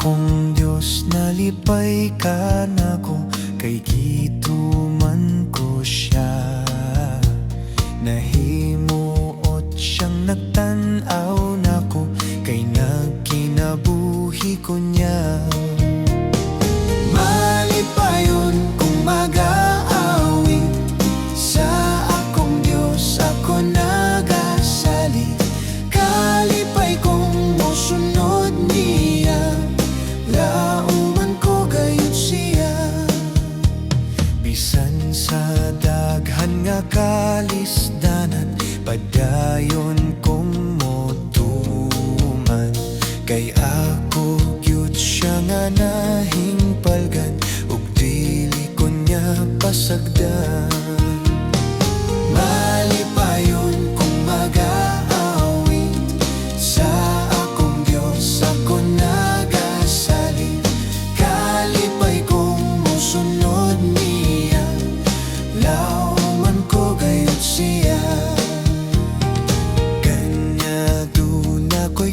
akong Diyos, nalipay ka na ko, kay gituman ko siya. Nahimuot siyang nagtanaw na ko, kay nagkinabuhi ko niya. Malipayon kung mag-aawit sa akong Diyos, ako nagasali. Kalipay kong musunod niya, lauman ko gayud siya. Bisan sa daghan nga kalisdanan, padayon kong motuman. Kay ako gyud siya nga nahingpalgan, ug dili ko niya pasagdan. Malipayon kung mag-aawit sa akong Diyos, ako nagasali. Kalipay kong musunod niya, lauman ko gayud siya. Kanya duna ko'y